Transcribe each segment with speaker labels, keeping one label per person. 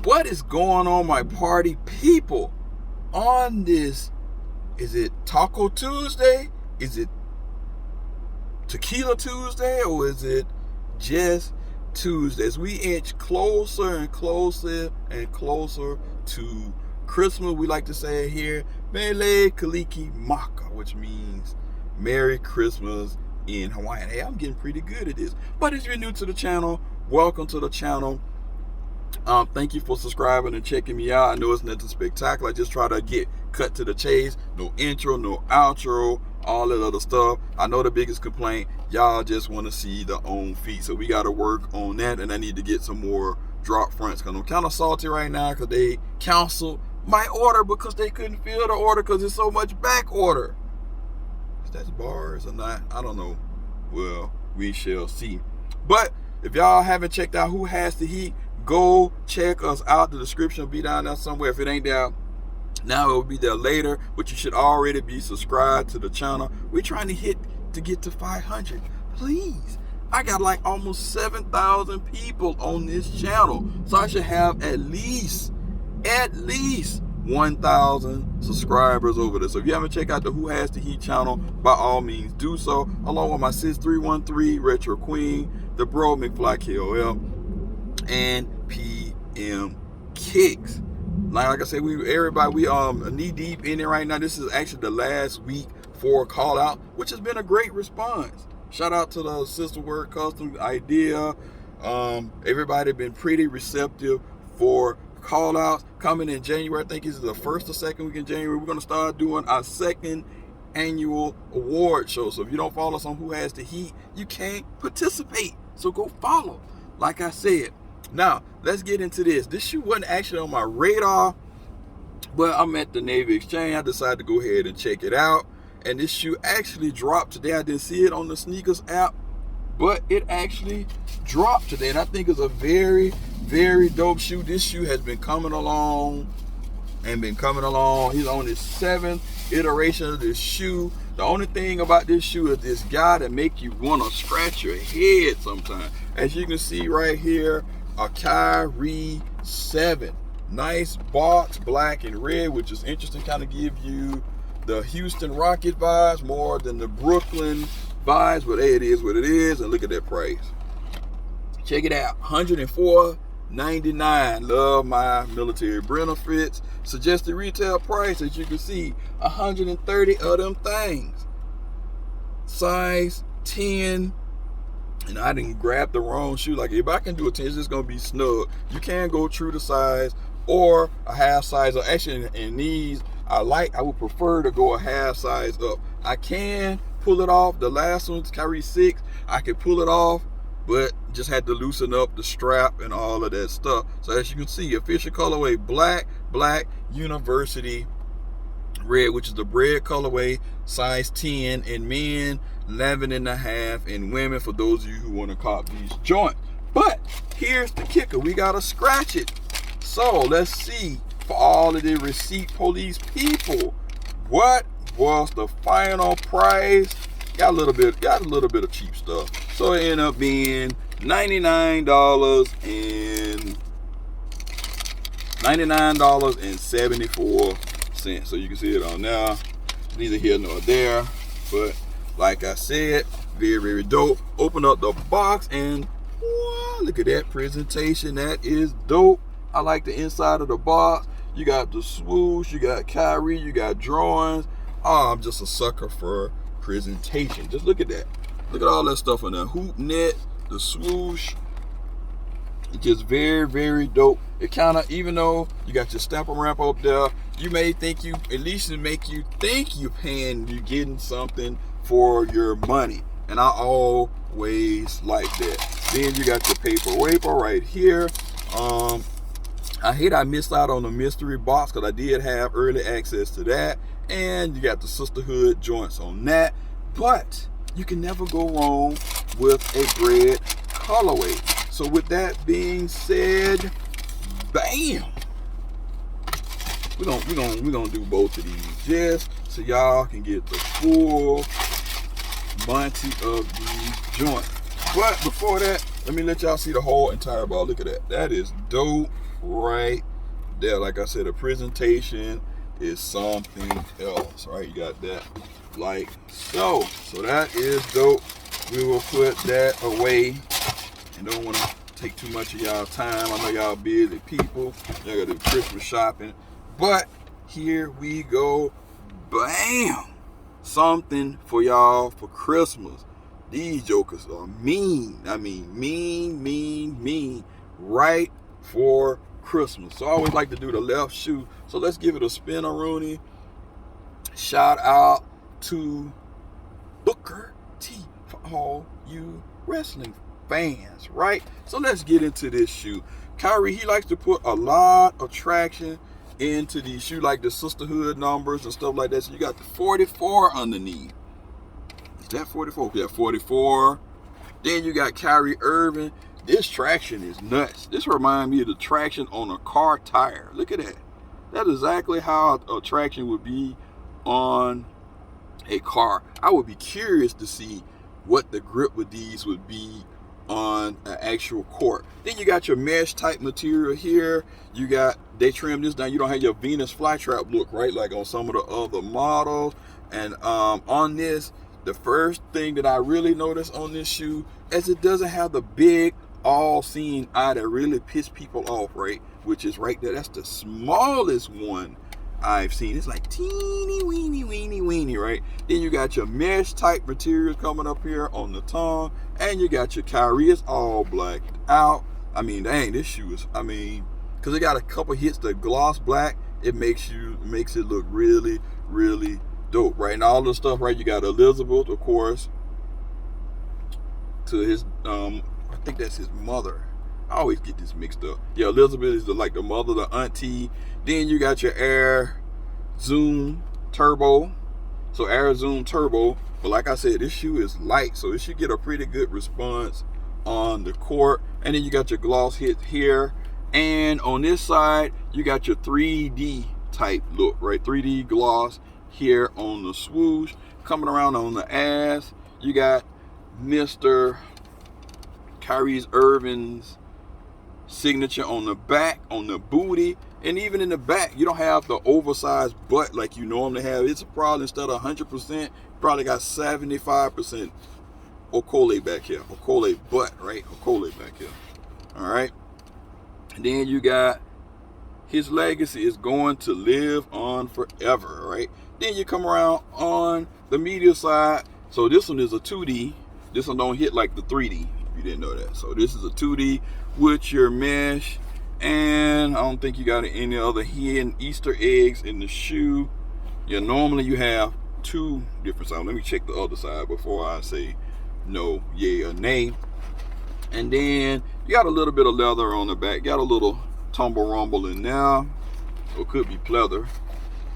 Speaker 1: What is going on, my party people? On this, is it Taco Tuesday? Is it Tequila Tuesday? Or is it just Tuesday? As we inch closer and closer and closer to Christmas, we like to say here, MCFLYKOF, which means Merry Christmas in Hawaiian. Hey, I'm getting pretty good at this. But if you're new to the channel, welcome to the channel. Thank you for subscribing and checking me out. I know it's nothing spectacular. I just try to get cut to the chase. No intro, no outro, all that other stuff. I know the biggest complaint, y'all just want to see the own feet. So we got to work on that, and I need to get some more drop fronts because I'm kind of salty right now because they canceled my order because they couldn't fill the order because there's so much back order. Is that bars or not? I don't know. Well, we shall see. But if y'all haven't checked out Who Has the Heat, go check us out. The description will be down there somewhere. If it ain't there now, it will be there later. But you should already be subscribed to the channel. We're trying to get to 500. Please. I got like almost 7,000 people on this channel. So I should have at least 1,000 subscribers over there. So if you haven't checked out the Who Has the Heat channel, by all means do so. Along with my sis 313 Retro Queen, the bro MCFLYKOF, and PMKICKZ. Like I said, we knee deep in it right now. This is actually the last week for call out, which has been a great response. Shout out to the Sister Word Custom idea. Everybody been pretty receptive for call outs. Coming in January, I think it's the first or second week in January, we're going to start doing our second annual award show. So if you don't follow us on Who Has the Heat, you can't participate. So go follow. Like I said, now let's get into this. This shoe wasn't actually on my radar, but I'm at the Navy Exchange. I decided to go ahead and check it out. And this shoe actually dropped today. I didn't see it on the sneakers app, but it actually dropped today. And I think it's a very, very dope shoe. This shoe has been coming along and been coming along. He's on his 7th iteration of this shoe. The only thing about this shoe is this guy that make you want to scratch your head sometimes. As you can see right here, a Kyrie 7. Nice box, black and red, which is interesting. Kind of give you the Houston Rocket vibes more than the Brooklyn vibes. But hey, it is what it is. And look at that price. Check it out, $104.99. Love my military benefits. Suggested retail price, as you can see, 130 of them things. Size 10. And I didn't grab the wrong shoe. Like if I can do a 10, it's just gonna be snug. You can go true to size or a half size. Or actually, in these, I would prefer to go a half size up. I can pull it off. The last one's Kyrie 6. I could pull it off, but just had to loosen up the strap and all of that stuff. So as you can see, official colorway black, university red, which is the Bred colorway, size 10 in men, 11.5 in women, for those of you who want to cop these joints. But here's the kicker, we gotta scratch it. So let's see, for all of the receipt police people, what was the final price? Got a little bit of cheap stuff. So it ended up being $99.74. So you can see it on there. Neither here nor there. But like I said, very, very dope. Open up the box and wow, look at that presentation. That is dope. I like the inside of the box. You got the swoosh, you got Kyrie, you got drawings. Oh, I'm just a sucker for presentation. Just look at that. Look at all that stuff on there. Hoop net, the swoosh. It's just very, very dope. It kind of, even though you got your stamp and ramp up there, you may think you, at least it make you think you getting something for your money. And I always like that. Then you got your paper right here. I hate I missed out on the mystery box because I did have early access to that. And you got the sisterhood joints on that. But you can never go wrong with a Bred colorway. So with that being said, bam! We're gonna do both of these just so y'all can get the full bounty of these joints. But before that, let me let y'all see the whole entire ball. Look at that. That is dope right there. Like I said, the presentation is something else, right? You got that like so. So that is dope. We will put that away and don't want to take too much of y'all time. I know y'all busy people. Y'all got to do Christmas shopping. But here we go. Bam! Something for y'all for Christmas. These jokers are mean. I mean, mean. Right for Christmas. So I always like to do the left shoe. So let's give it a spin, Rooney. Shout out to Booker T for all you wrestling fans, right? So let's get into this shoe. Kyrie, he likes to put a lot of traction into these shoes, like the sisterhood numbers and stuff like that. So you got the 44 underneath. Is that 44? Yeah, 44. Then you got Kyrie Irving. This traction is nuts. This reminds me of the traction on a car tire. Look at that. That's exactly how a traction would be on a car. I would be curious to see what the grip with these would be on an actual court. Then you got your mesh type material here. You got, they trimmed this down. You don't have your Venus flytrap look, right? Like on some of the other models. And on this, the first thing that I really noticed on this shoe is it doesn't have the big all-seeing eye that really piss people off, right? Which is right there. That's the smallest one I've seen. It's like teeny weeny, right? Then you got your mesh type materials coming up here on the tongue, and you got your Kyrie. It's all blacked out. I mean, dang, this shoe is, I mean, because it got a couple hits the gloss black, it makes it look really dope, right? And all the stuff, right? You got Elizabeth, of course, to his I think that's his mother. I always get this mixed up. Yeah, Elizabeth is like the mother, the auntie. Then you got your Air Zoom Turbo. So Air Zoom Turbo. But like I said, this shoe is light, so it should get a pretty good response on the court. And then you got your gloss hit here. And on this side, you got your 3D type look, right? 3D gloss here on the swoosh. Coming around on the ass, you got Mr. Kyrie Irving's signature on the back, on the booty, and even in the back, you don't have the oversized butt like you normally have. It's probably, instead of 100%, probably got 75% Okole back here. Okole butt, right? Okole back here. All right. And then you got his legacy is going to live on forever, right? Then you come around on the media side. So this one is a 2D. This one don't hit like the 3D. You didn't know that. So this is a 2D with your mesh, and I don't think you got any other hidden Easter eggs in the shoe. Yeah, normally you have two different sides. Let me check the other side before I say no, yay or nay. And then you got a little bit of leather on the back. Got a little tumble rumble in there. Or it could be pleather.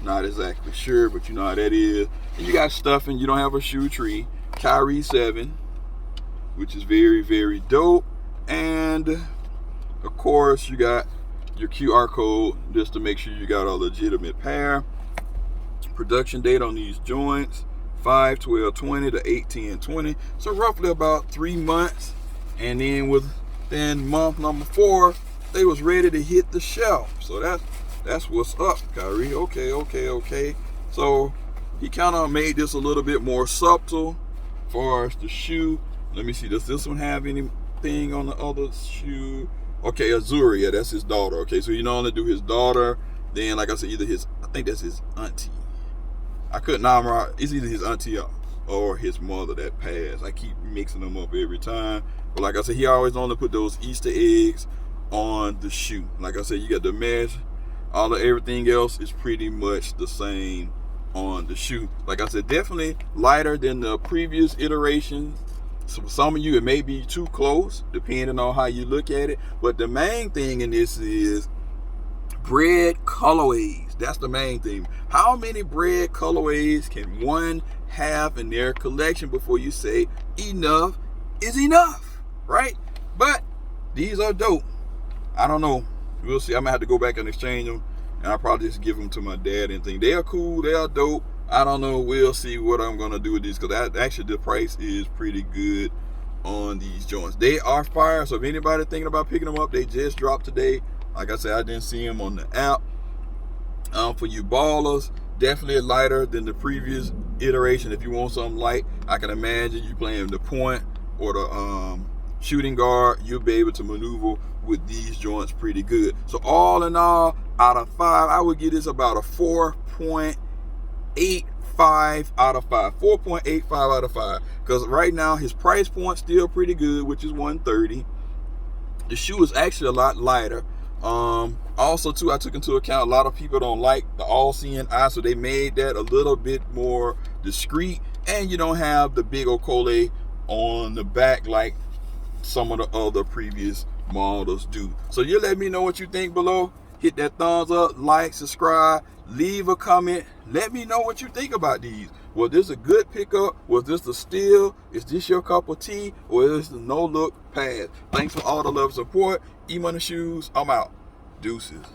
Speaker 1: Not exactly sure, but you know how that is. And you got stuffing. You don't have a shoe tree. Kyrie 7. Which is very dope. And of course you got your QR code just to make sure you got a legitimate pair. Production date on these joints 5/12/20 to 8/10/20, so roughly about 3 months. And then within month number 4 they was ready to hit the shelf. So that's what's up, Kyrie. Okay. So he kind of made this a little bit more subtle as far as the shoe. Let me see, does this one have anything on the other shoe? Okay, Azuri, yeah, that's his daughter. Okay, so you normally do his daughter, then like I said, either his, I think that's his auntie. I couldn't remember, it's either his auntie or his mother that passed. I keep mixing them up every time. But like I said, he always only put those Easter eggs on the shoe. Like I said, you got the mesh, all of everything else is pretty much the same on the shoe. Like I said, definitely lighter than the previous iterations. So for some of you, it may be too close, depending on how you look at it. But the main thing in this is Bred colorways. That's the main thing. How many Bred colorways can one have in their collection before you say enough is enough, right? But these are dope. I don't know. We'll see. I'm gonna have to go back and exchange them, and I'll probably just give them to my dad and think they are cool. They are dope. I don't know. We'll see what I'm gonna do with these, because actually the price is pretty good on these joints. They are fire. So if anybody thinking about picking them up, they just dropped today. Like I said, I didn't see them on the app. For you ballers, definitely lighter than the previous iteration. If you want something light, I can imagine you playing the point or the shooting guard, you'll be able to maneuver with these joints pretty good. So all in all, out of 5, I would give this about a 4.85 out of 5. 4.85 out of 5. Because right now his price point's still pretty good, which is $130. The shoe is actually a lot lighter. Also too, I took into account a lot of people don't like the all-seeing eye, so they made that a little bit more discreet, and you don't have the big okole on the back like some of the other previous models do. So you let me know what you think below. Hit that thumbs up, like, subscribe, leave a comment. Let me know what you think about these. Was this a good pickup? Was this a steal? Is this your cup of tea? Or is this a no look pass? Thanks for all the love and support. Emoneyshoes, I'm out. Deuces.